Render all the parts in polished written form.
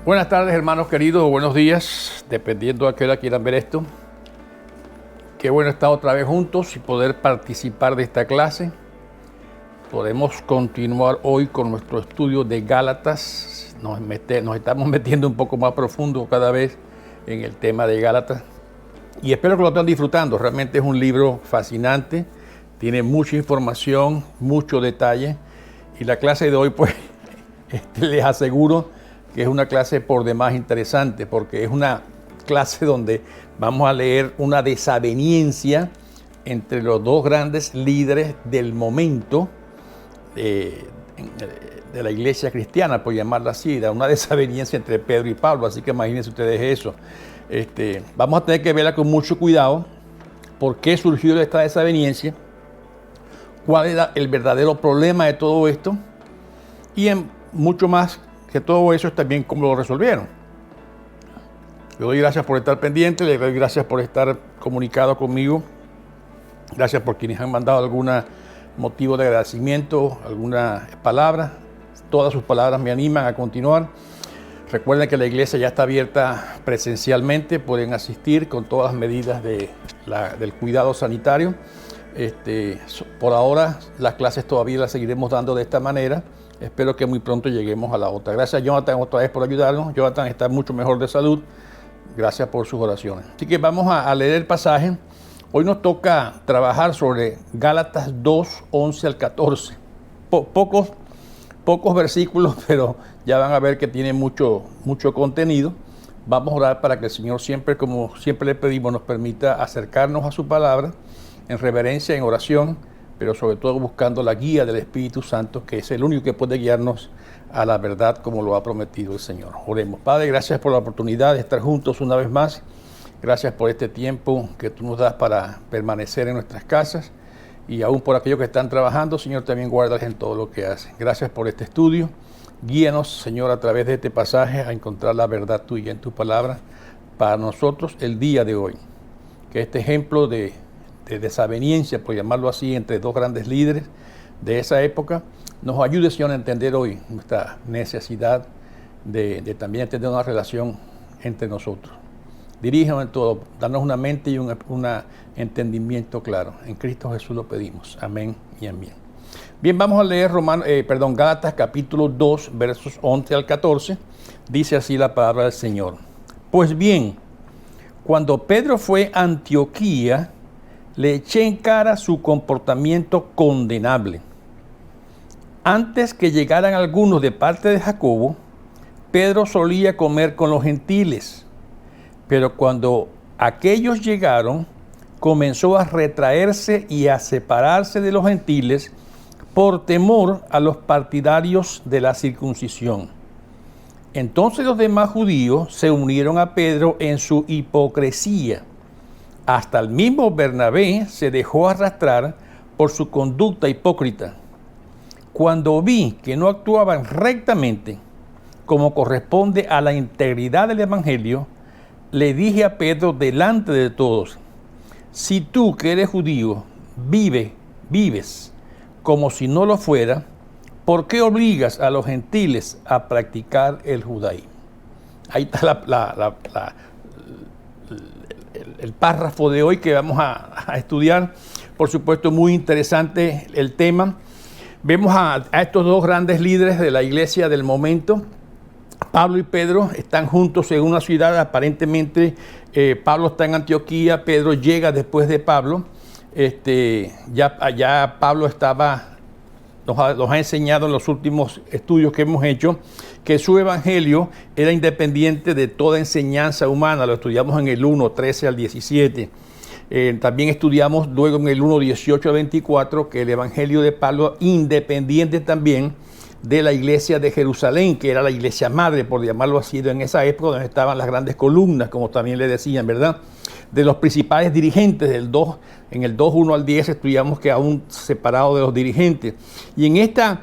Buenas tardes, hermanos queridos, o buenos días, dependiendo de a qué hora quieran ver esto. Qué bueno estar otra vez juntos y poder participar de esta clase. Podemos continuar hoy con nuestro estudio de Gálatas. Nos estamos metiendo un poco más profundo cada vez en el tema de Gálatas. Y espero que lo estén disfrutando. Realmente es un libro fascinante, tiene mucha información, mucho detalle. Y la clase de hoy, pues, les aseguro que es una clase por demás interesante, porque es una clase donde vamos a leer una desaveniencia entre los dos grandes líderes del momento de la iglesia cristiana, por llamarla así, una desaveniencia entre Pedro y Pablo, así que imagínense ustedes eso. Vamos a tener que verla con mucho cuidado, por qué surgió esta desaveniencia, cuál era el verdadero problema de todo esto, y en mucho más que todo eso es también cómo lo resolvieron. Le doy gracias por estar pendiente, le doy gracias por estar comunicado conmigo, gracias por quienes han mandado algún motivo de agradecimiento, alguna palabra. Todas sus palabras me animan a continuar. Recuerden que la iglesia ya está abierta presencialmente, pueden asistir con todas las medidas del cuidado sanitario. Por ahora las clases todavía las seguiremos dando de esta manera. Espero que muy pronto lleguemos a la otra. Gracias, Jonathan, otra vez por ayudarnos. Jonathan está mucho mejor de salud. Gracias por sus oraciones. Así que vamos a leer el pasaje. Hoy nos toca trabajar sobre Gálatas 2, 11 al 14. Pocos versículos, pero ya van a ver que tiene mucho contenido. Vamos a orar para que el Señor siempre, como siempre le pedimos, nos permita acercarnos a su palabra en reverencia, en oración, pero sobre todo buscando la guía del Espíritu Santo, que es el único que puede guiarnos a la verdad como lo ha prometido el Señor. Oremos. Padre, gracias por la oportunidad de estar juntos una vez más. Gracias por este tiempo que tú nos das para permanecer en nuestras casas y aún por aquellos que están trabajando, Señor, también guárdalos en todo lo que hacen. Gracias por este estudio. Guíanos, Señor, a través de este pasaje a encontrar la verdad tuya en tu palabra para nosotros el día de hoy. Que este ejemplo de desaveniencia, por llamarlo así, entre dos grandes líderes de esa época, nos ayude, Señor, a entender hoy nuestra necesidad de también tener una relación entre nosotros. Diríjanos en todo, danos una mente y un entendimiento claro. En Cristo Jesús lo pedimos. Amén y amén. Bien, vamos a leer Gálatas capítulo 2, versos 11 al 14. Dice así la palabra del Señor. Pues bien, cuando Pedro fue a Antioquía, le eché en cara su comportamiento condenable. Antes que llegaran algunos de parte de Jacobo, Pedro solía comer con los gentiles. Pero cuando aquellos llegaron, comenzó a retraerse y a separarse de los gentiles por temor a los partidarios de la circuncisión. Entonces los demás judíos se unieron a Pedro en su hipocresía. Hasta el mismo Bernabé se dejó arrastrar por su conducta hipócrita. Cuando vi que no actuaban rectamente como corresponde a la integridad del Evangelio, le dije a Pedro delante de todos: si tú que eres judío vives como si no lo fuera, ¿por qué obligas a los gentiles a practicar el judaísmo? Ahí está el párrafo de hoy que vamos a estudiar. Por supuesto, muy interesante el tema. Vemos a estos dos grandes líderes de la iglesia del momento. Pablo y Pedro están juntos en una ciudad, aparentemente Pablo está en Antioquía, Pedro llega después de Pablo. Ya Pablo nos ha enseñado en los últimos estudios que hemos hecho que su evangelio era independiente de toda enseñanza humana. Lo estudiamos en el 1, 13 al 17. También estudiamos luego en el 1, 18 al 24 que el evangelio de Pablo independiente también de la iglesia de Jerusalén, que era la iglesia madre, por llamarlo así, en esa época donde estaban las grandes columnas, como también le decían, ¿verdad? De los principales dirigentes en el 2, 1 al 10 estudiamos que aún separado de los dirigentes. Y en esta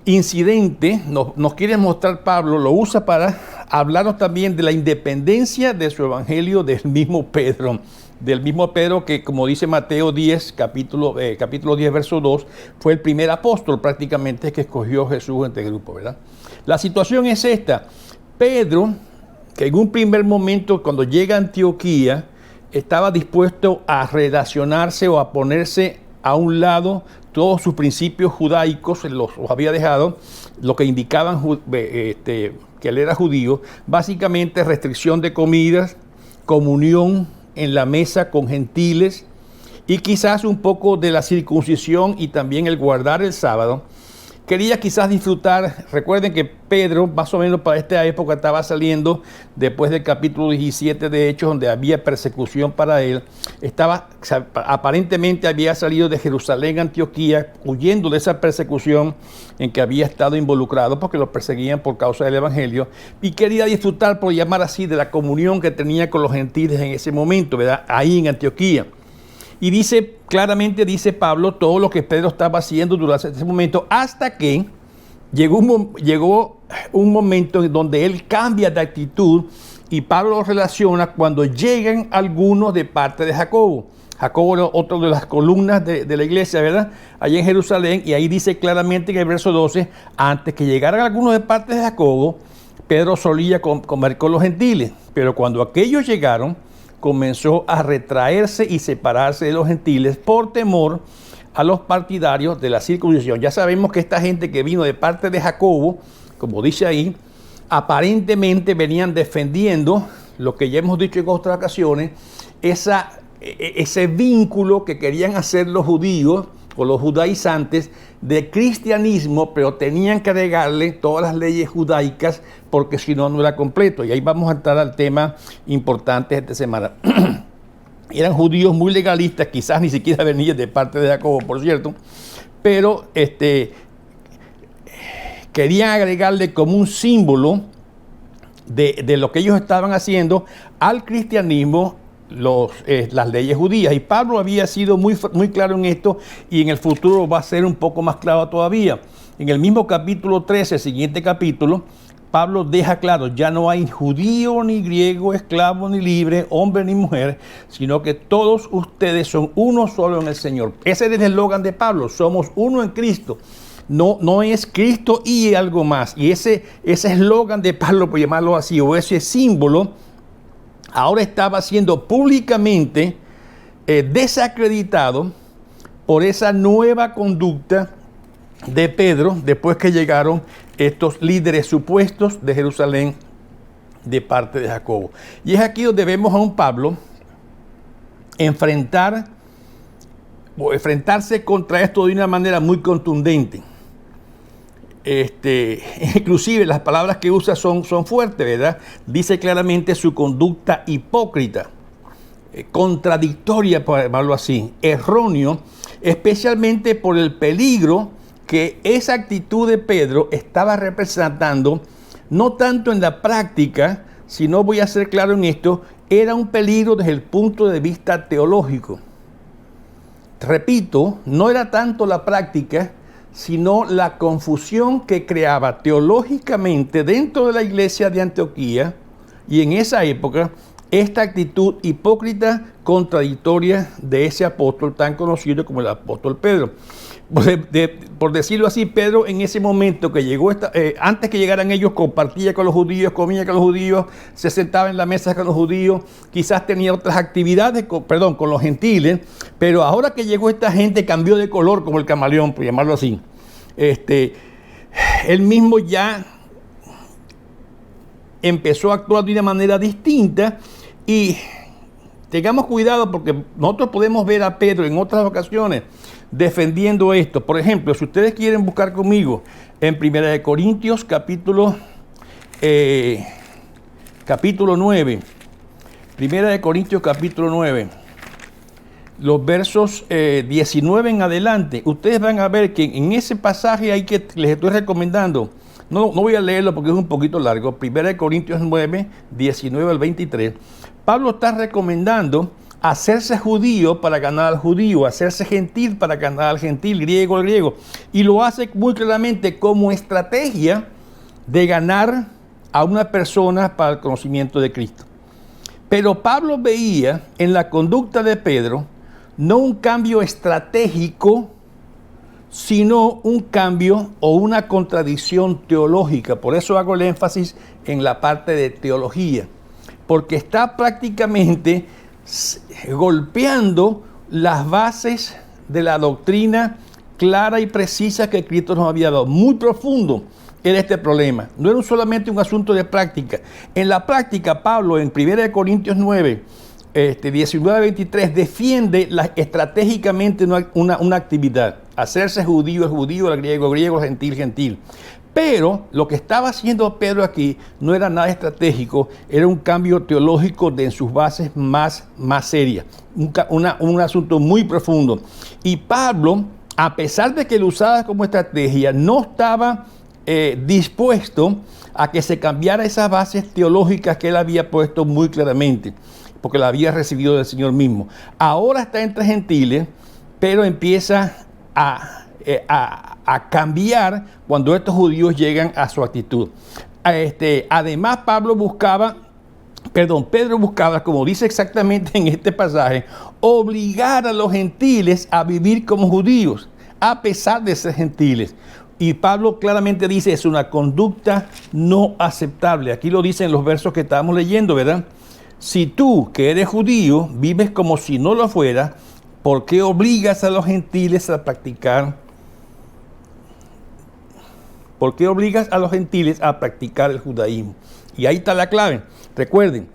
incidente nos quiere mostrar Pablo, lo usa para hablarnos también de la independencia de su evangelio del mismo Pedro que, como dice Mateo 10, capítulo 10, verso 2, fue el primer apóstol prácticamente que escogió Jesús entre el grupo, ¿verdad? La situación es esta. Pedro, que en un primer momento cuando llega a Antioquía, estaba dispuesto a relacionarse o a ponerse a un lado todos sus principios judaicos, los había dejado, lo que indicaban que él era judío, básicamente restricción de comidas, comunión en la mesa con gentiles y quizás un poco de la circuncisión y también el guardar el sábado. Quería quizás disfrutar, recuerden que Pedro, más o menos para esta época, estaba saliendo después del capítulo 17 de Hechos, donde había persecución para él. Aparentemente había salido de Jerusalén a Antioquía, huyendo de esa persecución en que había estado involucrado, porque lo perseguían por causa del Evangelio, y quería disfrutar, por llamar así, de la comunión que tenía con los gentiles en ese momento, ¿verdad? Ahí en Antioquía. Y claramente dice Pablo todo lo que Pedro estaba haciendo durante ese momento, hasta que llegó un momento en donde él cambia de actitud y Pablo lo relaciona cuando llegan algunos de parte de Jacobo. Jacobo era otro de las columnas de la iglesia, ¿verdad? Allá en Jerusalén, y ahí dice claramente en el verso 12, antes que llegaran algunos de parte de Jacobo, Pedro solía comer con los gentiles, pero cuando aquellos llegaron, comenzó a retraerse y separarse de los gentiles por temor a los partidarios de la circuncisión. Ya sabemos que esta gente que vino de parte de Jacobo, como dice ahí, aparentemente venían defendiendo lo que ya hemos dicho en otras ocasiones, ese vínculo que querían hacer los judíos o los judaizantes de cristianismo, pero tenían que agregarle todas las leyes judaicas porque si no, no era completo. Y ahí vamos a entrar al tema importante esta semana. Eran judíos muy legalistas, quizás ni siquiera venían de parte de Jacobo, por cierto, pero querían agregarle como un símbolo de lo que ellos estaban haciendo al cristianismo las leyes judías. Y Pablo había sido muy claro en esto y en el futuro va a ser un poco más claro todavía. En el mismo capítulo 13, el siguiente capítulo, Pablo deja claro, ya no hay judío ni griego, esclavo ni libre, hombre ni mujer, sino que todos ustedes son uno solo en el Señor. Ese es el eslogan de Pablo, somos uno en Cristo. No es Cristo y algo más. Y ese eslogan de Pablo, por llamarlo así, o ese símbolo, ahora estaba siendo públicamente desacreditado por esa nueva conducta de Pedro después que llegaron estos líderes supuestos de Jerusalén de parte de Jacobo. Y es aquí donde vemos a un Pablo enfrentarse contra esto de una manera muy contundente. Inclusive las palabras que usa son fuertes, ¿verdad? Dice claramente su conducta hipócrita, contradictoria, por llamarlo así, erróneo, especialmente por el peligro que esa actitud de Pedro estaba representando, no tanto en la práctica, sino, voy a ser claro en esto, era un peligro desde el punto de vista teológico. Repito, no era tanto la práctica, sino la confusión que creaba teológicamente dentro de la iglesia de Antioquía y en esa época esta actitud hipócrita contradictoria de ese apóstol tan conocido como el apóstol Pedro. Por decirlo así, Pedro en ese momento que llegó, antes que llegaran ellos, compartía con los judíos, comía con los judíos, se sentaba en la mesa con los judíos, quizás tenía otras actividades, con los gentiles, pero ahora que llegó esta gente cambió de color como el camaleón, por llamarlo así. Él mismo ya empezó a actuar de una manera distinta y tengamos cuidado porque nosotros podemos ver a Pedro en otras ocasiones defendiendo esto. Por ejemplo, si ustedes quieren buscar conmigo en 1 Corintios capítulo 9, 1 Corintios capítulo 9, los versos 19 en adelante, ustedes van a ver que en ese pasaje hay que les estoy recomendando, no voy a leerlo porque es un poquito largo, 1 Corintios 9, 19 al 23, Pablo está recomendando hacerse judío para ganar al judío, hacerse gentil para ganar al gentil, griego al griego. Y lo hace muy claramente como estrategia de ganar a una persona para el conocimiento de Cristo. Pero Pablo veía en la conducta de Pedro no un cambio estratégico sino un cambio o una contradicción teológica. Por eso hago el énfasis en la parte de teología, porque está prácticamente golpeando las bases de la doctrina clara y precisa que Cristo nos había dado. Muy profundo era este problema. No era solamente un asunto de práctica. En la práctica, Pablo en 1 Corintios 9, 19-23, defiende estratégicamente una actividad. Hacerse judío es judío, el griego es griego, gentil, gentil. Pero lo que estaba haciendo Pedro aquí no era nada estratégico, era un cambio teológico en sus bases más serias. Un asunto muy profundo. Y Pablo, a pesar de que lo usaba como estrategia, no estaba dispuesto a que se cambiara esas bases teológicas que él había puesto muy claramente, porque la había recibido del Señor mismo. Ahora está entre gentiles, pero empieza a cambiar cuando estos judíos llegan a su actitud. Además, Pedro buscaba, como dice exactamente en este pasaje, obligar a los gentiles a vivir como judíos, a pesar de ser gentiles. Y Pablo claramente dice, es una conducta no aceptable. Aquí lo dice en los versos que estábamos leyendo, ¿verdad? Si tú, que eres judío, vives como si no lo fueras, ¿por qué obligas a los gentiles a practicar? ¿Por qué obligas a los gentiles a practicar el judaísmo? Y ahí está la clave. Recuerden,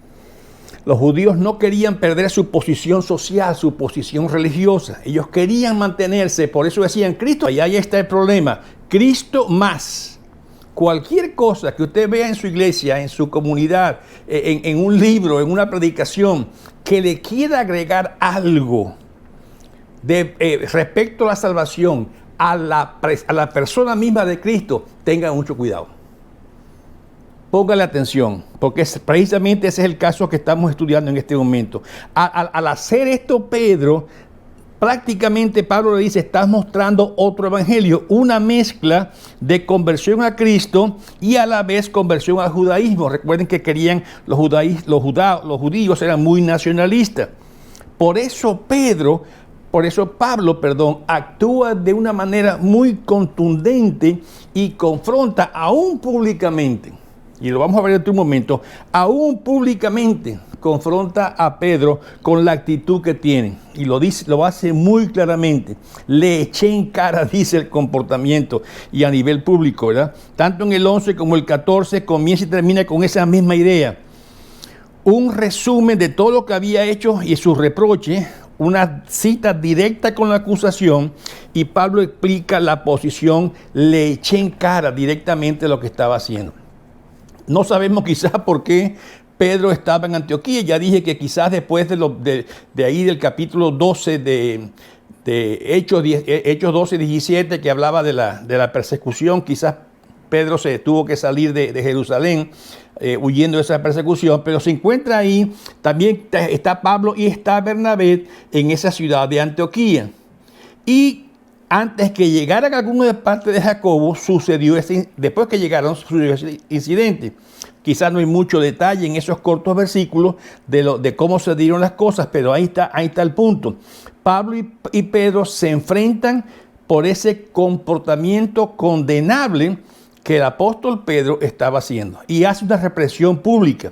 los judíos no querían perder su posición social, su posición religiosa. Ellos querían mantenerse, por eso decían Cristo. Y ahí está el problema. Cristo más. Cualquier cosa que usted vea en su iglesia, en su comunidad, en un libro, en una predicación, que le quiera agregar algo respecto a la salvación, a la persona misma de Cristo, tengan mucho cuidado. Póngale atención, porque precisamente ese es el caso que estamos estudiando en este momento. Al hacer esto, prácticamente Pablo le dice, estás mostrando otro evangelio, una mezcla de conversión a Cristo y a la vez conversión al judaísmo. Recuerden que querían los judíos eran muy nacionalistas. Por eso Pablo, actúa de una manera muy contundente y confronta aún públicamente. Y lo vamos a ver en un momento, aún públicamente confronta a Pedro con la actitud que tiene. Y lo hace muy claramente. Le eché en cara, dice el comportamiento, y a nivel público, ¿verdad? Tanto en el 11 como el 14 comienza y termina con esa misma idea. Un resumen de todo lo que había hecho y sus reproches, una cita directa con la acusación, y Pablo explica la posición, le eché en cara directamente lo que estaba haciendo. No sabemos quizás por qué Pedro estaba en Antioquía. Ya dije que quizás después de ahí del capítulo 12 de Hechos 12, 17, que hablaba de la persecución, quizás Pedro se tuvo que salir de Jerusalén huyendo de esa persecución, pero se encuentra ahí, también está Pablo y está Bernabé en esa ciudad de Antioquía. Y antes que llegaran algunos de parte de Jacobo, después que llegaron, sucedió ese incidente. Quizás no hay mucho detalle en esos cortos versículos de cómo se dieron las cosas, pero ahí está el punto. Pablo y Pedro se enfrentan por ese comportamiento condenable que el apóstol Pedro estaba haciendo, y hace una represión pública.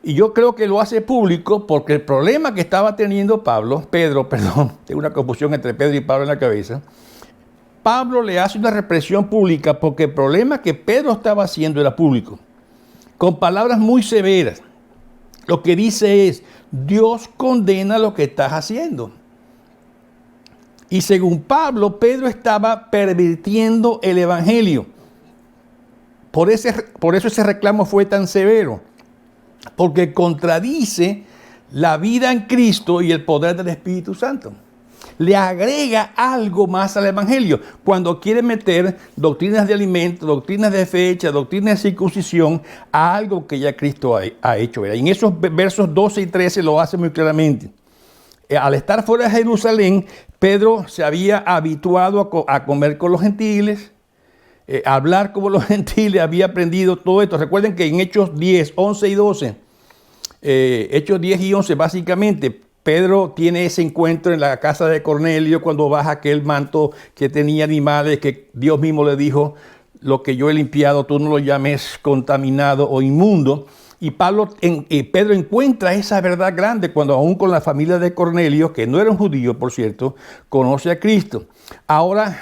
Y yo creo que lo hace público porque el problema que estaba teniendo Pedro, tengo una confusión entre Pedro y Pablo en la cabeza. Pablo le hace una represión pública porque el problema que Pedro estaba haciendo era público, con palabras muy severas. Lo que dice es, Dios condena lo que estás haciendo. Y según Pablo, Pedro estaba pervirtiendo el evangelio. Por eso ese reclamo fue tan severo, porque contradice la vida en Cristo y el poder del Espíritu Santo. Le agrega algo más al evangelio. Cuando quiere meter doctrinas de alimento, doctrinas de fecha, doctrinas de circuncisión a algo que ya Cristo ha hecho. ¿Verdad? Y en esos versos 12 y 13 lo hace muy claramente. Al estar fuera de Jerusalén, Pedro se había habituado a comer con los gentiles, a hablar como los gentiles, había aprendido todo esto. Recuerden que en Hechos 10, 11 y 12, Hechos 10 y 11 básicamente, Pedro tiene ese encuentro en la casa de Cornelio cuando baja aquel manto que tenía animales, que Dios mismo le dijo, lo que yo he limpiado, tú no lo llames contaminado o inmundo. Y Pedro encuentra esa verdad grande cuando aún con la familia de Cornelio, que no era un judío, por cierto, conoce a Cristo. Ahora,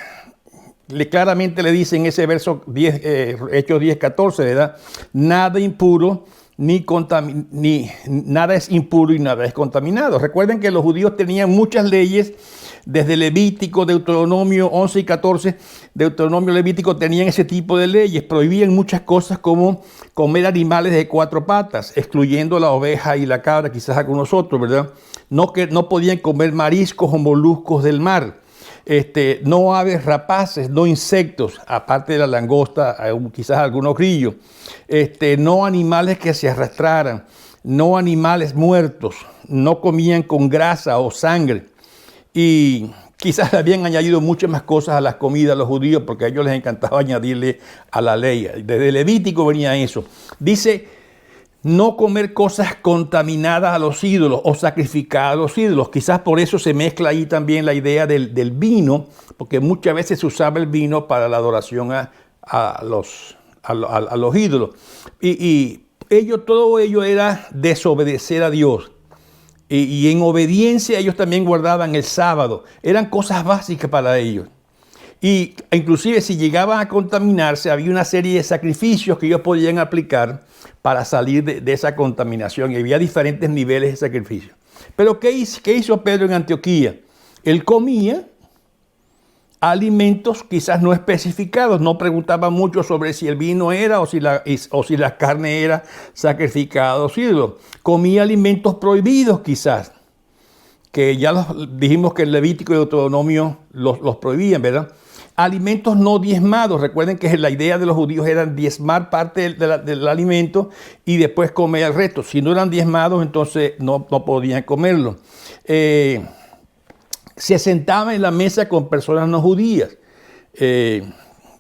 claramente le dice en ese verso 10, Hechos 10:14, ¿verdad? Nada impuro, nada es impuro y nada es contaminado. Recuerden que los judíos tenían muchas leyes, desde Levítico, Deuteronomio 11 y 14, Deuteronomio, Levítico tenían ese tipo de leyes, prohibían muchas cosas como comer animales de 4 patas, excluyendo la oveja y la cabra, quizás algunos otros, ¿verdad? No podían comer mariscos o moluscos del mar. No aves rapaces, no insectos, aparte de la langosta, quizás algunos grillos. No animales que se arrastraran, no animales muertos, no comían con grasa o sangre. Y quizás habían añadido muchas más cosas a las comidas a los judíos porque a ellos les encantaba añadirle a la ley. Desde Levítico venía eso. Dice, no comer cosas contaminadas a los ídolos o sacrificadas a los ídolos. Quizás por eso se mezcla ahí también la idea del vino, porque muchas veces se usaba el vino para la adoración a los ídolos. Y todo ello era desobedecer a Dios. Y en obediencia ellos también guardaban el sábado. Eran cosas básicas para ellos. Y inclusive si llegaban a contaminarse, había una serie de sacrificios que ellos podían aplicar para salir de esa contaminación. Y había diferentes niveles de sacrificio. Pero ¿qué hizo Pedro en Antioquía? Él comía alimentos quizás no especificados. No preguntaba mucho sobre si el vino era o si la carne era sacrificada a los ídolos. Comía alimentos prohibidos quizás, que ya dijimos que el Levítico y el Deuteronomio los prohibían, ¿verdad? Alimentos no diezmados. Recuerden que la idea de los judíos era diezmar parte del alimento y después comer el resto. Si no eran diezmados, entonces no podían comerlo. Se sentaba en la mesa con personas no judías.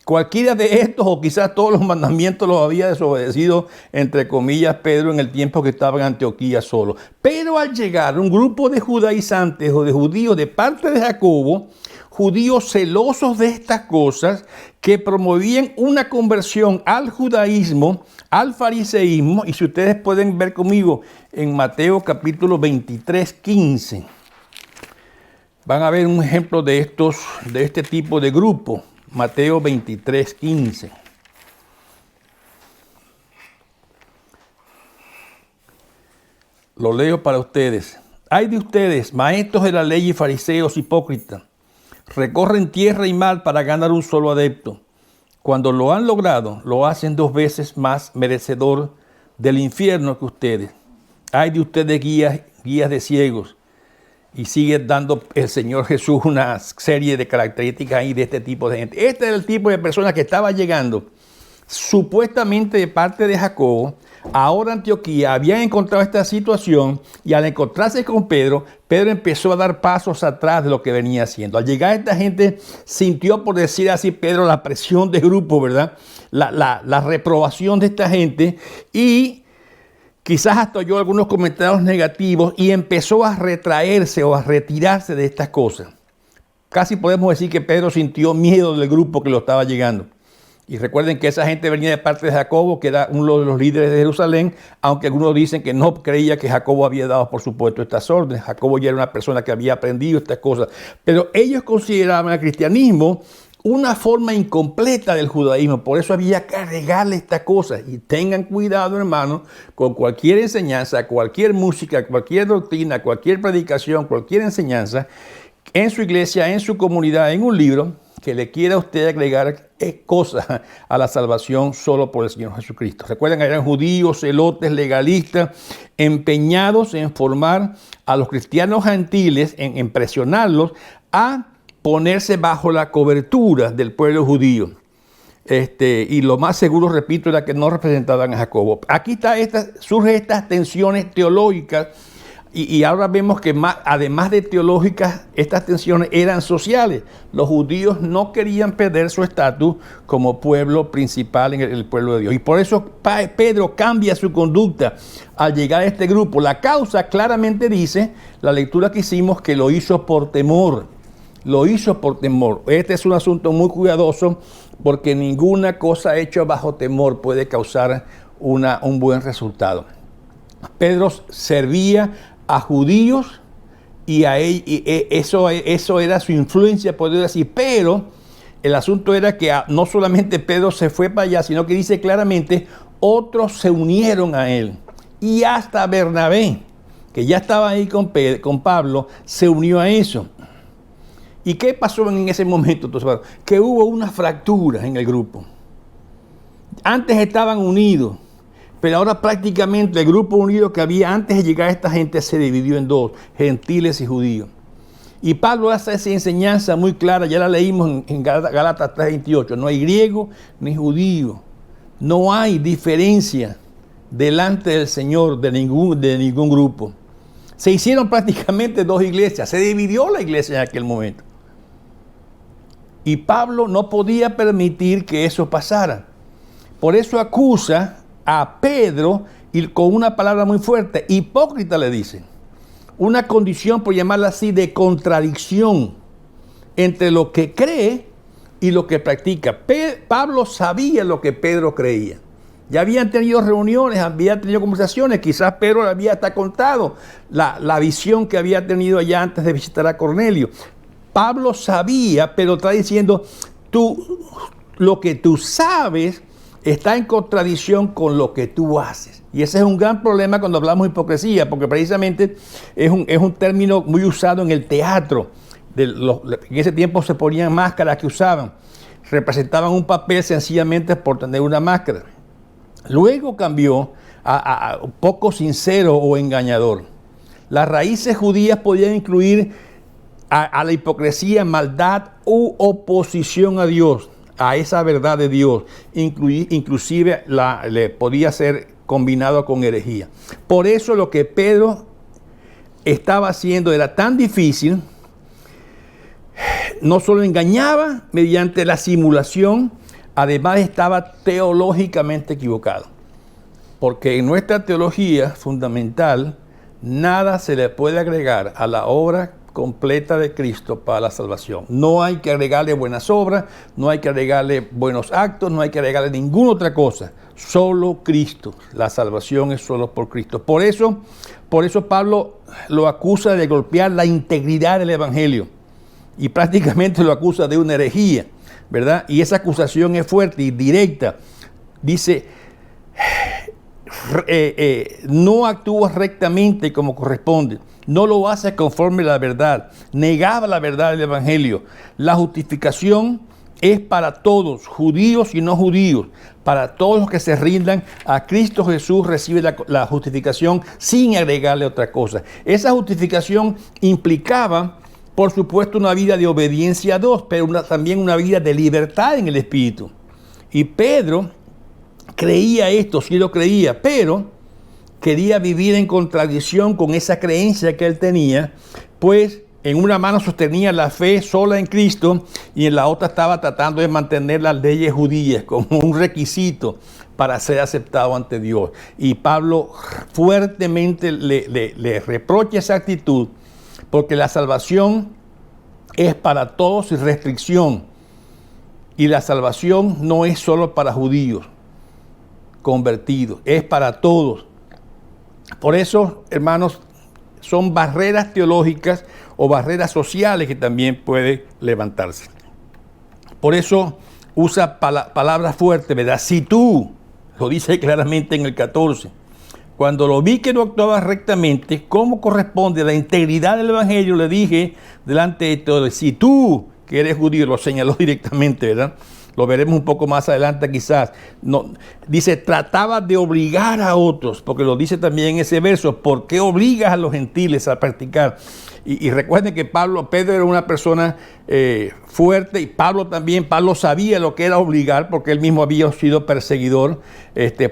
Cualquiera de estos o quizás todos los mandamientos los había desobedecido, entre comillas, Pedro en el tiempo que estaba en Antioquía solo. Pero al llegar un grupo de judaizantes o de judíos de parte de Jacobo, judíos celosos de estas cosas, que promovían una conversión al judaísmo, al fariseísmo, y si ustedes pueden ver conmigo en Mateo capítulo 23:15, van a ver un ejemplo de este tipo de grupo. Mateo 23:15. Lo leo para ustedes. Ay de ustedes, maestros de la ley y fariseos hipócritas, recorren tierra y mar para ganar un solo adepto. Cuando lo han logrado, lo hacen 2 veces más merecedor del infierno que ustedes. Ay de ustedes, guías de ciegos. Y sigue dando el Señor Jesús una serie de características ahí de este tipo de gente. Este es el tipo de personas que estaba llegando supuestamente de parte de Jacobo. Ahora Antioquía habían encontrado esta situación y al encontrarse con Pedro, Pedro empezó a dar pasos atrás de lo que venía haciendo. Al llegar esta gente sintió, por decir así, Pedro, la presión de grupo, ¿verdad? La reprobación de esta gente y quizás hasta oyó algunos comentarios negativos y empezó a retraerse o a retirarse de estas cosas. Casi podemos decir que Pedro sintió miedo del grupo que lo estaba llegando. Y recuerden que esa gente venía de parte de Jacobo, que era uno de los líderes de Jerusalén, aunque algunos dicen que no creía que Jacobo había dado, por supuesto, estas órdenes. Jacobo ya era una persona que había aprendido estas cosas. Pero ellos consideraban el cristianismo una forma incompleta del judaísmo. Por eso había que agregarle estas cosas. Y tengan cuidado, hermanos, con cualquier enseñanza, cualquier música, cualquier doctrina, cualquier predicación, cualquier enseñanza, en su iglesia, en su comunidad, en un libro, que le quiera usted agregar cosas a la salvación solo por el Señor Jesucristo. Recuerden que eran judíos, celotes, legalistas, empeñados en formar a los cristianos gentiles, en presionarlos a ponerse bajo la cobertura del pueblo judío. Y lo más seguro, repito, era que no representaban a Jacobo. Aquí surgen estas tensiones teológicas Y ahora vemos que además de teológicas, estas tensiones eran sociales. Los judíos no querían perder su estatus como pueblo principal en el pueblo de Dios. Y por eso Pedro cambia su conducta al llegar a este grupo. La causa claramente dice, la lectura que hicimos, que lo hizo por temor. Lo hizo por temor. Este es un asunto muy cuidadoso porque ninguna cosa hecha bajo temor puede causar un buen resultado. Pedro servía a judíos y a él, eso era su influencia, podría decir, pero el asunto era que no solamente Pedro se fue para allá, sino que dice claramente, otros se unieron a él. Y hasta Bernabé, que ya estaba ahí con Pablo, se unió a eso. ¿Y qué pasó en ese momento? Entonces, que hubo una fractura en el grupo. Antes estaban unidos, pero ahora prácticamente el grupo unido que había antes de llegar a esta gente se dividió en dos, gentiles y judíos. Y Pablo hace esa enseñanza muy clara, ya la leímos en Gálatas 3:28, no hay griego ni judío, no hay diferencia delante del Señor de ningún grupo. Se hicieron prácticamente dos iglesias, se dividió la iglesia en aquel momento. Y Pablo no podía permitir que eso pasara. Por eso acusa a Pedro y con una palabra muy fuerte, hipócrita le dice. Una condición, por llamarla así, de contradicción entre lo que cree y lo que practica. Pablo sabía lo que Pedro creía. Ya habían tenido reuniones, habían tenido conversaciones, quizás Pedro le había hasta contado la visión que había tenido allá antes de visitar a Cornelio. Pablo sabía, pero está diciendo, lo que tú sabes está en contradicción con lo que tú haces. Y ese es un gran problema cuando hablamos de hipocresía, porque precisamente es un término muy usado en el teatro. En ese tiempo se ponían máscaras que usaban. Representaban un papel sencillamente por tener una máscara. Luego cambió a poco sincero o engañador. Las raíces judías podían incluir a la hipocresía, maldad u oposición a Dios, a esa verdad de Dios. Inclusive le podía ser combinado con herejía. Por eso lo que Pedro estaba haciendo era tan difícil. No solo engañaba mediante la simulación, además estaba teológicamente equivocado. Porque en nuestra teología fundamental, nada se le puede agregar a la obra completa de Cristo para la salvación. No hay que agregarle buenas obras, no hay que agregarle buenos actos, no hay que agregarle ninguna otra cosa. Solo Cristo. La salvación es solo por Cristo. Por eso Pablo lo acusa de golpear la integridad del Evangelio. Y prácticamente lo acusa de una herejía, ¿verdad? Y esa acusación es fuerte y directa. Dice, no actúas rectamente como corresponde. No lo haces conforme a la verdad. Negaba la verdad del Evangelio. La justificación es para todos, judíos y no judíos. Para todos los que se rindan a Cristo Jesús recibe la justificación sin agregarle otra cosa. Esa justificación implicaba, por supuesto, una vida de obediencia a Dios, pero también una vida de libertad en el Espíritu. Y Pedro creía esto, sí lo creía, pero quería vivir en contradicción con esa creencia que él tenía, pues en una mano sostenía la fe sola en Cristo y en la otra estaba tratando de mantener las leyes judías como un requisito para ser aceptado ante Dios. Y Pablo fuertemente le reprocha esa actitud, porque la salvación es para todos sin restricción. Y la salvación no es solo para judíos convertidos, es para todos. Por eso, hermanos, son barreras teológicas o barreras sociales que también pueden levantarse. Por eso usa palabras fuertes, ¿verdad? Si tú, lo dice claramente en el 14, cuando lo vi que no actuaba rectamente, como corresponde a la integridad del Evangelio, le dije delante de todos, si tú, que eres judío, lo señaló directamente, ¿verdad? Lo veremos un poco más adelante quizás. No, dice, trataba de obligar a otros, porque lo dice también en ese verso, ¿por qué obligas a los gentiles a practicar? Y recuerden que Pedro era una persona fuerte, y Pablo sabía lo que era obligar, porque él mismo había sido perseguidor.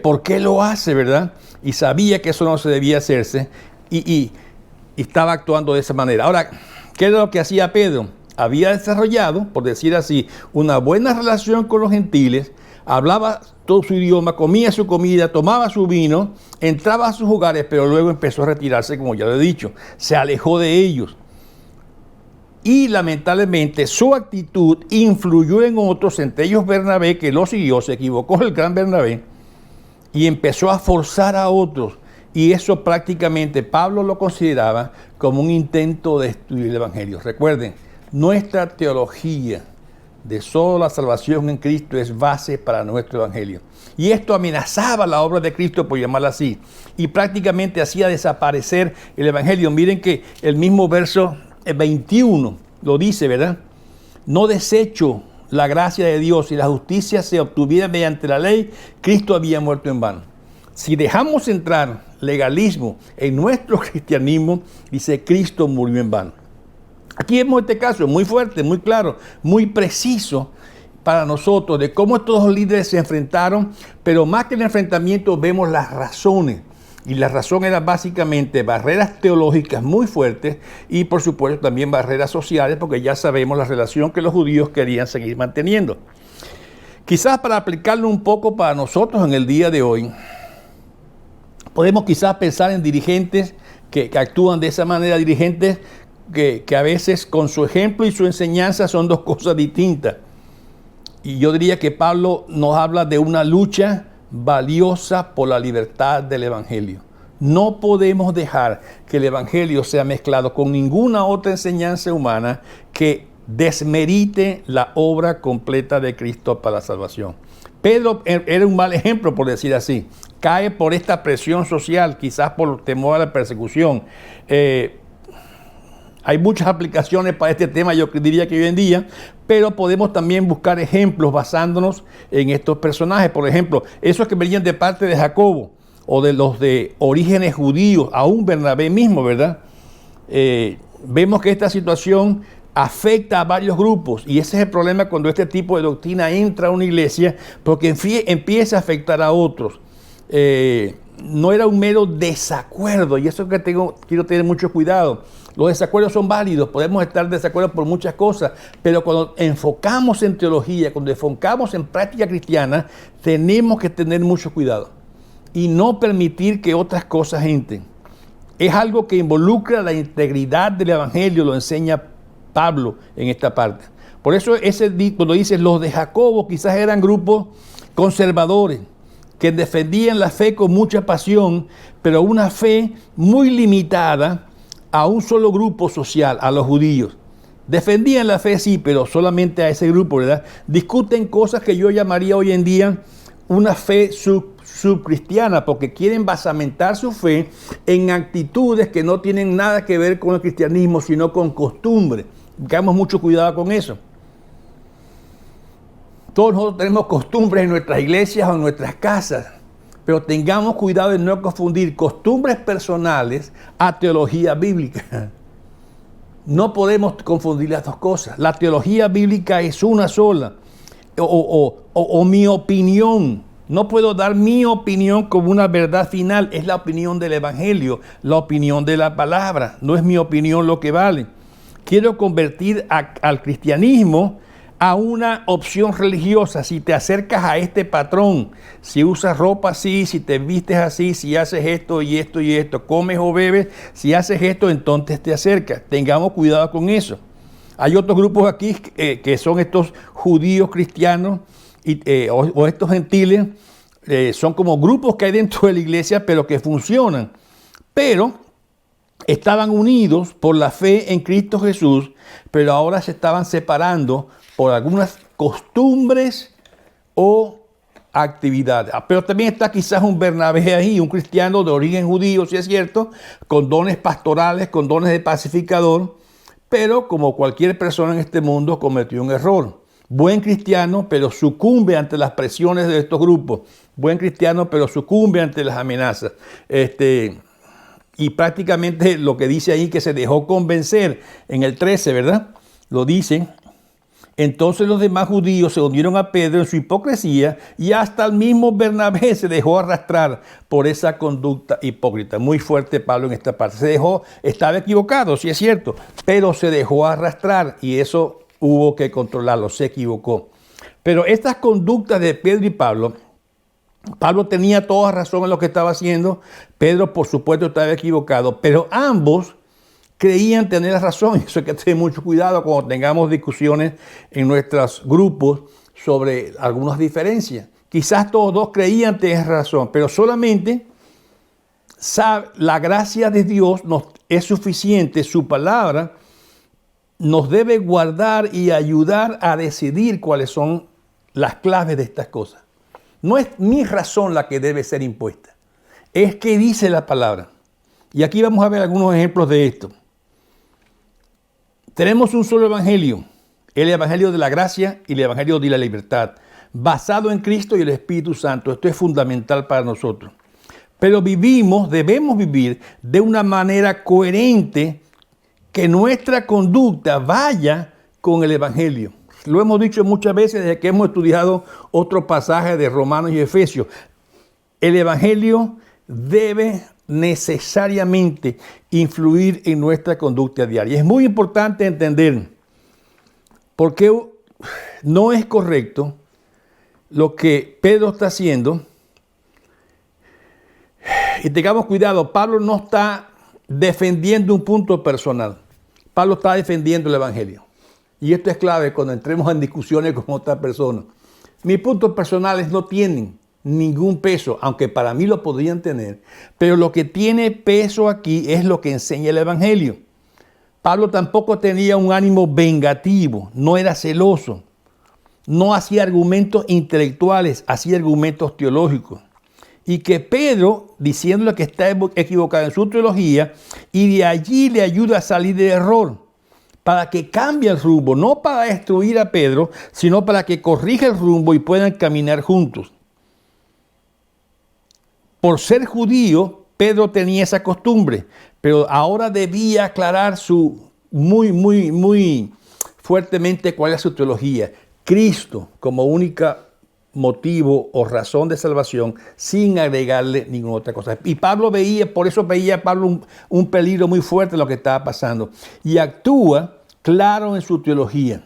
¿Por qué lo hace, verdad? Y sabía que eso no se debía hacerse. Y y estaba actuando de esa manera. Ahora, ¿qué era lo que hacía Pedro? Había desarrollado, por decir así, una buena relación con los gentiles, hablaba todo su idioma, comía su comida, tomaba su vino, entraba a sus hogares, pero luego empezó a retirarse, como ya lo he dicho, se alejó de ellos. Y lamentablemente su actitud influyó en otros, entre ellos Bernabé, que lo siguió, se equivocó el gran Bernabé, y empezó a forzar a otros. Y eso prácticamente Pablo lo consideraba como un intento de destruir el Evangelio. Recuerden, nuestra teología de solo la salvación en Cristo es base para nuestro Evangelio. Y esto amenazaba la obra de Cristo, por llamarla así, y prácticamente hacía desaparecer el Evangelio. Miren que el mismo verso 21 lo dice, ¿verdad? No desecho la gracia de Dios y la justicia se obtuviera mediante la ley, Cristo había muerto en vano. Si dejamos entrar legalismo en nuestro cristianismo, dice Cristo murió en vano. Aquí vemos este caso muy fuerte, muy claro, muy preciso para nosotros de cómo estos dos líderes se enfrentaron, pero más que el enfrentamiento vemos las razones. Y la razón era básicamente barreras teológicas muy fuertes y por supuesto también barreras sociales, porque ya sabemos la relación que los judíos querían seguir manteniendo. Quizás para aplicarlo un poco para nosotros en el día de hoy, podemos quizás pensar en dirigentes que actúan de esa manera, dirigentes que a veces con su ejemplo y su enseñanza son dos cosas distintas. Y yo diría que Pablo nos habla de una lucha valiosa por la libertad del Evangelio. No podemos dejar que el Evangelio sea mezclado con ninguna otra enseñanza humana que desmerite la obra completa de Cristo para la salvación. Pedro era un mal ejemplo, por decir así. Cae por esta presión social, quizás por temor a la persecución. Hay muchas aplicaciones para este tema, yo diría que hoy en día, pero podemos también buscar ejemplos basándonos en estos personajes. Por ejemplo, esos que venían de parte de Jacobo o de los de orígenes judíos, aún Bernabé mismo, ¿verdad? Vemos que esta situación afecta a varios grupos y ese es el problema cuando este tipo de doctrina entra a una iglesia, porque empieza a afectar a otros. No era un mero desacuerdo, y eso es que quiero tener mucho cuidado. Los desacuerdos son válidos, podemos estar de desacuerdo por muchas cosas, pero cuando enfocamos en teología, cuando enfocamos en práctica cristiana, tenemos que tener mucho cuidado y no permitir que otras cosas entren. Es algo que involucra la integridad del Evangelio, lo enseña Pablo en esta parte. Por eso cuando dice los de Jacobo, quizás eran grupos conservadores, que defendían la fe con mucha pasión, pero una fe muy limitada a un solo grupo social, a los judíos. Defendían la fe, sí, pero solamente a ese grupo, ¿verdad? Discuten cosas que yo llamaría hoy en día una fe subcristiana, porque quieren basamentar su fe en actitudes que no tienen nada que ver con el cristianismo, sino con costumbres. Tengamos mucho cuidado con eso. Todos nosotros tenemos costumbres en nuestras iglesias o en nuestras casas, pero tengamos cuidado de no confundir costumbres personales a teología bíblica. No podemos confundir las dos cosas. La teología bíblica es una sola, o mi opinión. No puedo dar mi opinión como una verdad final, es la opinión del Evangelio, la opinión de la palabra, no es mi opinión lo que vale. Quiero convertir al cristianismo a una opción religiosa. Si te acercas a este patrón, si usas ropa así, si te vistes así, si haces esto y esto y esto, comes o bebes, si haces esto, entonces te acercas. Tengamos cuidado con eso. Hay otros grupos aquí que son estos judíos cristianos o estos gentiles, son como grupos que hay dentro de la iglesia, pero que funcionan. Pero estaban unidos por la fe en Cristo Jesús, pero ahora se estaban separando por algunas costumbres o actividades. Pero también está quizás un Bernabé ahí, un cristiano de origen judío, si es cierto, con dones pastorales, con dones de pacificador, pero como cualquier persona en este mundo cometió un error. Buen cristiano, pero sucumbe ante las presiones de estos grupos. Buen cristiano, pero sucumbe ante las amenazas. Y prácticamente lo que dice ahí que se dejó convencer en el 13, ¿verdad? Lo dice. Entonces los demás judíos se unieron a Pedro en su hipocresía y hasta el mismo Bernabé se dejó arrastrar por esa conducta hipócrita. Muy fuerte Pablo en esta parte. Estaba equivocado, sí es cierto, pero se dejó arrastrar y eso hubo que controlarlo, se equivocó. Pero estas conductas de Pedro y Pablo tenía toda razón en lo que estaba haciendo. Pedro, por supuesto, estaba equivocado, pero ambos creían tener razón. Eso hay que tener mucho cuidado cuando tengamos discusiones en nuestros grupos sobre algunas diferencias. Quizás todos dos creían tener razón, pero solamente la gracia de Dios es suficiente. Su palabra nos debe guardar y ayudar a decidir cuáles son las claves de estas cosas. No es mi razón la que debe ser impuesta, es que dice la palabra. Y aquí vamos a ver algunos ejemplos de esto. Tenemos un solo evangelio, el evangelio de la gracia y el evangelio de la libertad, basado en Cristo y el Espíritu Santo. Esto es fundamental para nosotros. Pero debemos vivir de una manera coherente, que nuestra conducta vaya con el evangelio. Lo hemos dicho muchas veces desde que hemos estudiado otro pasaje de Romanos y Efesios. El evangelio debe necesariamente influir en nuestra conducta diaria. Es muy importante entender por qué no es correcto lo que Pedro está haciendo. Y tengamos cuidado, Pablo no está defendiendo un punto personal. Pablo está defendiendo el evangelio. Y esto es clave cuando entremos en discusiones con otras personas. Mis puntos personales no tienen ningún peso, aunque para mí lo podrían tener, pero lo que tiene peso aquí es lo que enseña el evangelio. Pablo tampoco tenía un ánimo vengativo, no era celoso, no hacía argumentos intelectuales, hacía argumentos teológicos. Y que Pedro, diciéndole que está equivocado en su teología, y de allí le ayuda a salir del error, para que cambie el rumbo, no para destruir a Pedro, sino para que corrija el rumbo y puedan caminar juntos. Por ser judío, Pedro tenía esa costumbre, pero ahora debía aclarar muy fuertemente cuál es su teología. Cristo como única motivo o razón de salvación, sin agregarle ninguna otra cosa. Y por eso veía Pablo un peligro muy fuerte en lo que estaba pasando. Y actúa claro en su teología.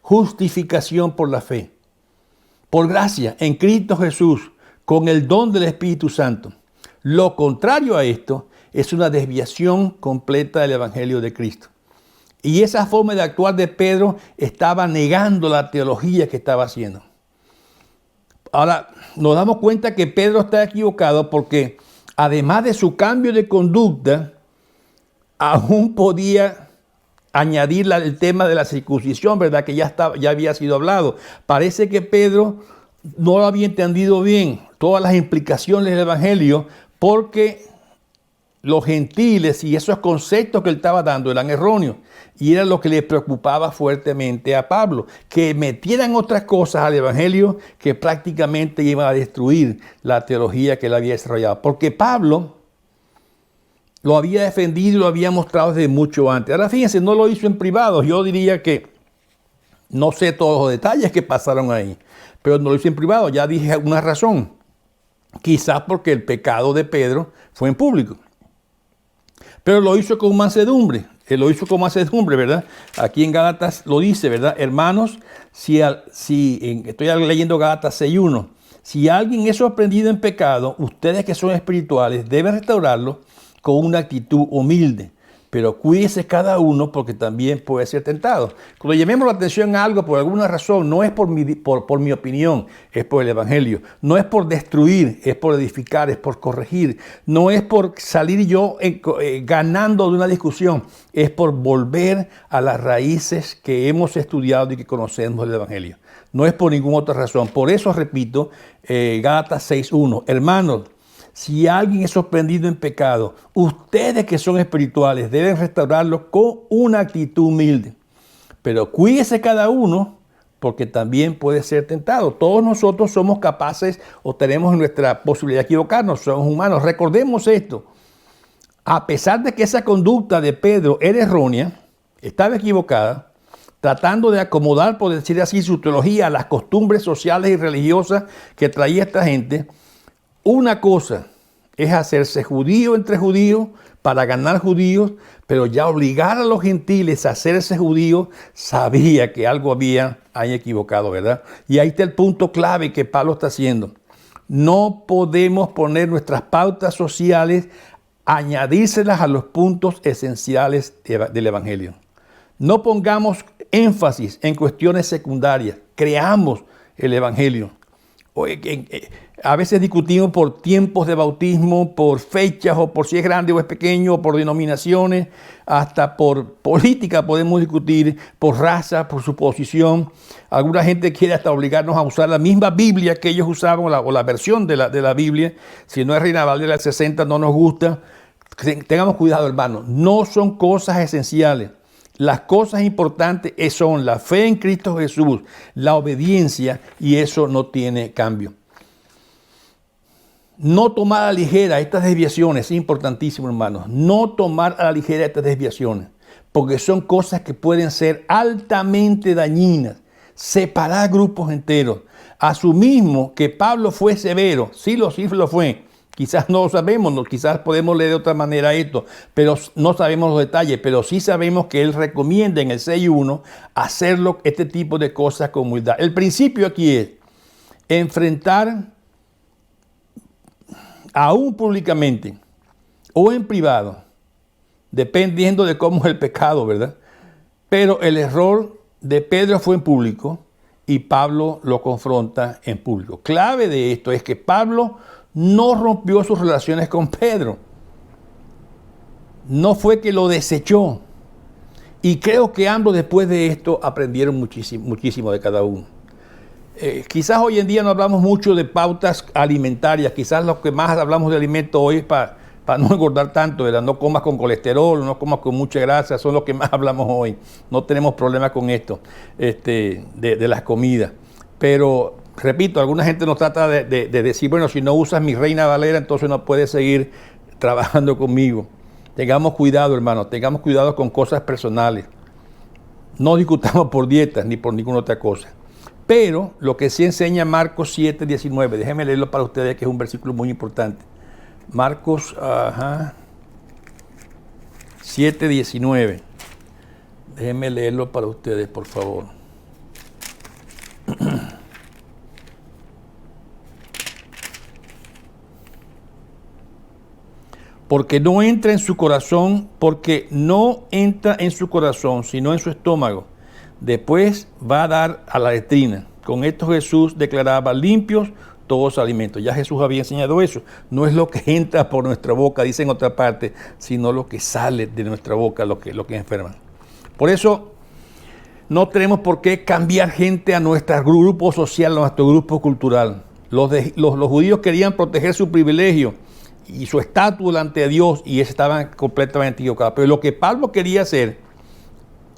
Justificación por la fe, por gracia, en Cristo Jesús, con el don del Espíritu Santo. Lo contrario a esto es una desviación completa del Evangelio de Cristo. Y esa forma de actuar de Pedro estaba negando la teología que estaba haciendo. Ahora, nos damos cuenta que Pedro está equivocado porque, además de su cambio de conducta, aún podía añadir el tema de la circuncisión, ¿verdad? Que ya había sido hablado. Parece que Pedro no lo había entendido bien, todas las implicaciones del Evangelio, porque los gentiles y esos conceptos que él estaba dando eran erróneos. Y era lo que le preocupaba fuertemente a Pablo, que metieran otras cosas al Evangelio que prácticamente iban a destruir la teología que él había desarrollado. Porque Pablo lo había defendido y lo había mostrado desde mucho antes. Ahora fíjense, no lo hizo en privado. Yo diría que no sé todos los detalles que pasaron ahí, pero no lo hizo en privado. Ya dije una razón. Quizás porque el pecado de Pedro fue en público. Pero lo hizo con mansedumbre. Él lo hizo con mansedumbre, ¿verdad? Aquí en Gálatas lo dice, ¿verdad? Hermanos, estoy leyendo Gálatas 6:1. Si alguien es sorprendido en pecado, ustedes que son espirituales deben restaurarlo con una actitud humilde. Pero cuídese cada uno porque también puede ser tentado. Cuando llamemos la atención a algo por alguna razón, no es por mi opinión, es por el Evangelio. No es por destruir, es por edificar, es por corregir. No es por salir yo ganando de una discusión, es por volver a las raíces que hemos estudiado y que conocemos del Evangelio. No es por ninguna otra razón. Por eso repito, Gálatas 6:1. Hermanos, si alguien es sorprendido en pecado, ustedes que son espirituales deben restaurarlo con una actitud humilde. Pero cuídese cada uno porque también puede ser tentado. Todos nosotros somos capaces o tenemos nuestra posibilidad de equivocarnos, somos humanos. Recordemos esto. A pesar de que esa conducta de Pedro era errónea, estaba equivocada, tratando de acomodar, por decir así, su teología a las costumbres sociales y religiosas que traía esta gente. Una cosa es hacerse judío entre judíos para ganar judíos, pero ya obligar a los gentiles a hacerse judíos, sabía que algo había ahí equivocado, ¿verdad? Y ahí está el punto clave que Pablo está haciendo. No podemos poner nuestras pautas sociales, añadírselas a los puntos esenciales del Evangelio. No pongamos énfasis en cuestiones secundarias, creamos el Evangelio. A veces discutimos por tiempos de bautismo, por fechas, o por si es grande o es pequeño, o por denominaciones, hasta por política podemos discutir, por raza, por su posición. Alguna gente quiere hasta obligarnos a usar la misma Biblia que ellos usaban, o la versión de la Biblia. Si no es Reina Valera del 60, no nos gusta. Tengamos cuidado, hermanos, no son cosas esenciales. Las cosas importantes son la fe en Cristo Jesús, la obediencia, y eso no tiene cambio. No tomar a la ligera estas desviaciones, es importantísimo, hermanos. No tomar a la ligera estas desviaciones, porque son cosas que pueden ser altamente dañinas. Separar grupos enteros. Asumimos que Pablo fue severo, sí lo fue. Quizás no lo sabemos, quizás podemos leer de otra manera esto, pero no sabemos los detalles, pero sí sabemos que él recomienda en el 6.1 hacerlo, este tipo de cosas con humildad. El principio aquí es enfrentar, aún públicamente o en privado, dependiendo de cómo es el pecado, ¿verdad? Pero el error de Pedro fue en público y Pablo lo confronta en público. Clave de esto es que Pablo no rompió sus relaciones con Pedro. No fue que lo desechó. Y creo que ambos después de esto aprendieron muchísimo de cada uno. Quizás hoy en día no hablamos mucho de pautas alimentarias. Quizás lo que más hablamos de alimentos hoy es para no engordar tanto, ¿verdad? No comas con colesterol, no comas con mucha grasa, son los que más hablamos hoy. No tenemos problemas con esto, de las comidas. Pero, repito, alguna gente nos trata de decir, bueno, si no usas mi Reina Valera, entonces no puedes seguir trabajando conmigo. Tengamos cuidado, hermanos, tengamos cuidado con cosas personales. No discutamos por dietas ni por ninguna otra cosa. Pero lo que sí enseña Marcos 7:19, déjenme leerlo para ustedes, que es un versículo muy importante. Marcos 7:19. Déjenme leerlo para ustedes, por favor. Porque no entra en su corazón, sino en su estómago. Después va a dar a la letrina. Con esto Jesús declaraba limpios todos los alimentos. Ya Jesús había enseñado eso. No es lo que entra por nuestra boca, dice en otra parte, sino lo que sale de nuestra boca, lo que enferma. Por eso no tenemos por qué cambiar gente a nuestro grupo social, a nuestro grupo cultural. Los judíos querían proteger su privilegio y su estatus delante de Dios, y estaban completamente equivocados. Pero lo que Pablo quería hacer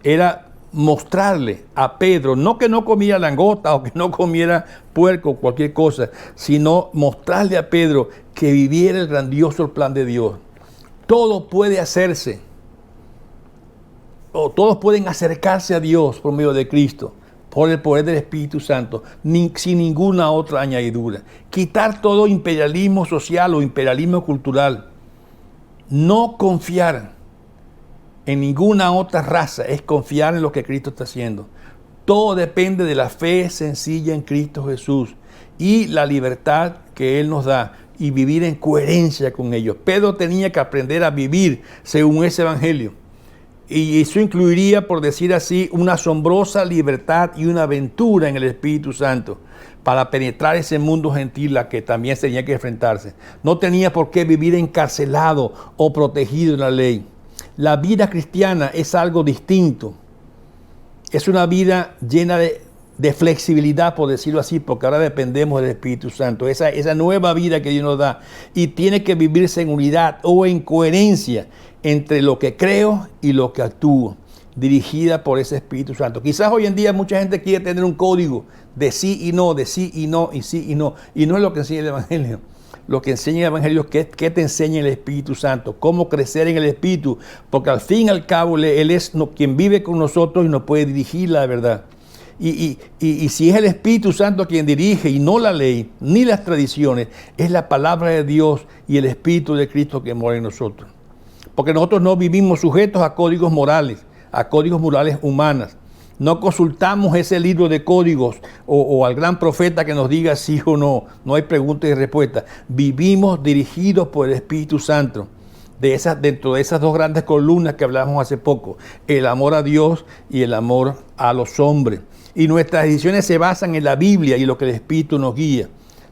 era mostrarle a Pedro, no que no comiera langosta o que no comiera puerco o cualquier cosa, sino mostrarle a Pedro que viviera el grandioso plan de Dios. Todo puede hacerse, o todos pueden acercarse a Dios por medio de Cristo, por el poder del Espíritu Santo, sin ninguna otra añadidura. Quitar todo imperialismo social o imperialismo cultural. No confiar en ninguna otra raza, es confiar en lo que Cristo está haciendo. Todo depende de la fe sencilla en Cristo Jesús y la libertad que Él nos da, y vivir en coherencia con ellos. Pedro tenía que aprender a vivir según ese evangelio. Y eso incluiría, por decir así, una asombrosa libertad y una aventura en el Espíritu Santo para penetrar ese mundo gentil a que también tenía que enfrentarse. No tenía por qué vivir encarcelado o protegido en la ley. La vida cristiana es algo distinto. Es una vida llena de flexibilidad, por decirlo así, porque ahora dependemos del Espíritu Santo. Esa nueva vida que Dios nos da. Y tiene que vivirse en unidad o en coherencia entre lo que creo y lo que actúo, dirigida por ese Espíritu Santo. Quizás hoy en día mucha gente quiere tener un código de sí y no, de sí y no, y sí y no. Y no es lo que enseña el Evangelio. lo que enseña el Evangelio, qué te enseña el Espíritu Santo, cómo crecer en el Espíritu, porque al fin y al cabo Él es quien vive con nosotros y nos puede dirigir la verdad. Y si es el Espíritu Santo quien dirige y no la ley, ni las tradiciones, es la palabra de Dios y el Espíritu de Cristo que mora en nosotros. Porque nosotros no vivimos sujetos a códigos morales humanos. No consultamos ese libro de códigos o al gran profeta que nos diga sí o no. No hay preguntas y respuestas. Vivimos dirigidos por el Espíritu Santo. Dentro de esas dos grandes columnas que hablamos hace poco. El amor a Dios y el amor a los hombres. Y nuestras decisiones se basan en la Biblia y lo que el Espíritu nos guía.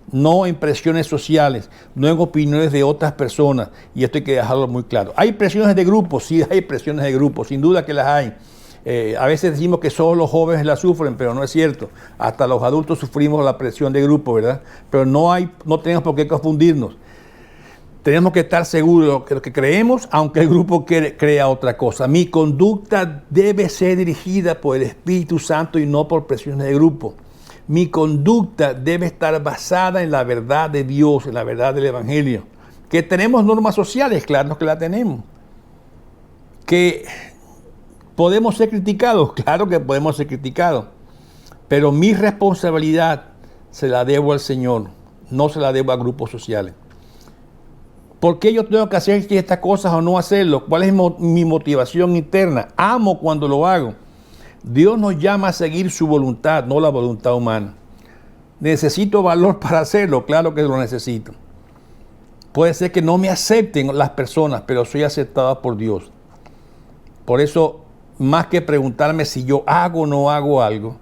No en presiones sociales, no en opiniones de otras personas. Y esto hay que dejarlo muy claro. ¿Hay presiones de grupo? Sí, hay presiones de grupo. Sin duda que las hay. A veces decimos que solo los jóvenes la sufren, pero no es cierto. Hasta los adultos sufrimos la presión de grupo, ¿verdad? Pero no tenemos por qué confundirnos. Tenemos que estar seguros de lo que creemos, aunque el grupo crea otra cosa. Mi conducta debe ser dirigida por el Espíritu Santo y no por presiones de grupo. Mi conducta debe estar basada en la verdad de Dios, en la verdad del Evangelio. Que tenemos normas sociales, claro que la tenemos. Que podemos ser criticados, claro que podemos ser criticados, pero mi responsabilidad se la debo al Señor, no se la debo a grupos sociales. ¿Por qué yo tengo que hacer estas cosas o no hacerlo? ¿Cuál es mi motivación interna? Amo cuando lo hago. Dios nos llama a seguir su voluntad, no la voluntad humana. ¿Necesito valor para hacerlo? Claro que lo necesito. Puede ser que no me acepten las personas, pero soy aceptado por Dios. Por eso, más que preguntarme si yo hago o no hago algo,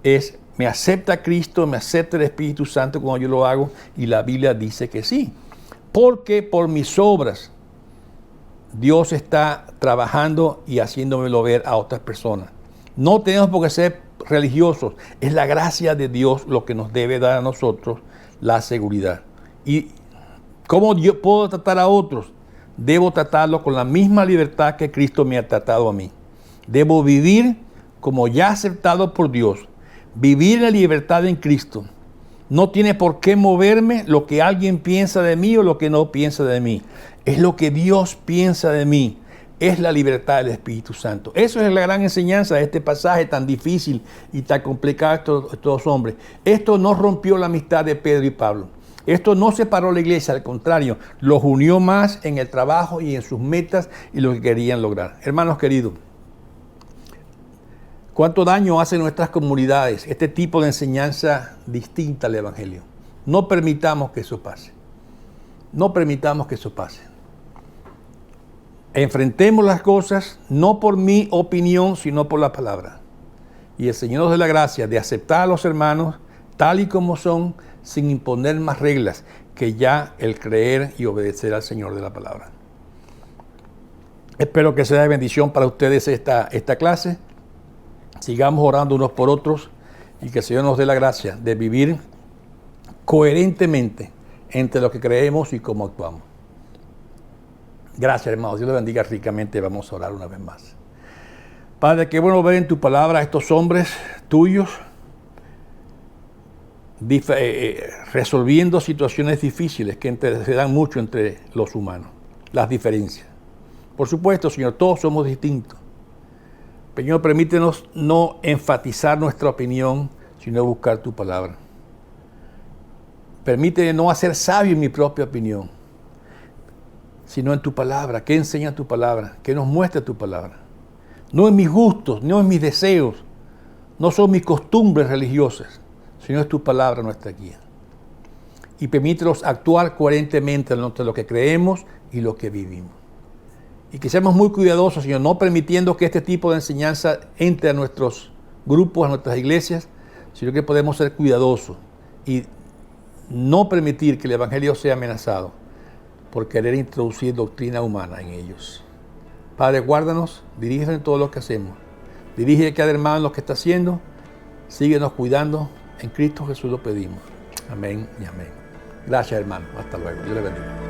es me acepta Cristo, me acepta el Espíritu Santo cuando yo lo hago, y la Biblia dice que sí. Porque por mis obras Dios está trabajando y haciéndomelo ver a otras personas. No tenemos por qué ser religiosos. Es la gracia de Dios lo que nos debe dar a nosotros la seguridad. ¿Y cómo yo puedo tratar a otros? Debo tratarlos con la misma libertad que Cristo me ha tratado a mí. Debo vivir como ya aceptado por Dios. Vivir la libertad en Cristo. No tiene por qué moverme lo que alguien piensa de mí o lo que no piensa de mí. Es lo que Dios piensa de mí. Es la libertad del Espíritu Santo. Eso es la gran enseñanza de este pasaje tan difícil y tan complicado de estos hombres. Esto no rompió la amistad de Pedro y Pablo. Esto no separó la iglesia, al contrario, los unió más en el trabajo y en sus metas y lo que querían lograr. Hermanos queridos, ¿cuánto daño hace en nuestras comunidades este tipo de enseñanza distinta al Evangelio? No permitamos que eso pase. No permitamos que eso pase. Enfrentemos las cosas no por mi opinión, sino por la palabra. Y el Señor nos dé la gracia de aceptar a los hermanos tal y como son, sin imponer más reglas que ya el creer y obedecer al Señor de la palabra. Espero que sea de bendición para ustedes esta clase. Sigamos orando unos por otros y que el Señor nos dé la gracia de vivir coherentemente entre lo que creemos y cómo actuamos. Gracias, hermanos. Dios les bendiga ricamente. Vamos a orar una vez más. Padre, qué bueno ver en tu palabra a estos hombres tuyos resolviendo situaciones difíciles que se dan mucho entre los humanos, las diferencias. Por supuesto, Señor, todos somos distintos. Señor, permítenos no enfatizar nuestra opinión, sino buscar tu palabra. Permíteme no hacer sabio en mi propia opinión, sino en tu palabra. ¿Qué enseña tu palabra? ¿Qué nos muestra tu palabra? No en mis gustos, no en mis deseos, no son mis costumbres religiosas, sino es tu palabra nuestra guía. Y permítenos actuar coherentemente entre lo que creemos y lo que vivimos. Y que seamos muy cuidadosos, Señor, no permitiendo que este tipo de enseñanza entre a nuestros grupos, a nuestras iglesias, sino que podemos ser cuidadosos y no permitir que el Evangelio sea amenazado por querer introducir doctrina humana en ellos. Padre, guárdanos, dirígenos en todo lo que hacemos. Dirige a cada hermano en lo que está haciendo. Síguenos cuidando. En Cristo Jesús lo pedimos. Amén y amén. Gracias, hermano. Hasta luego. Dios le bendiga.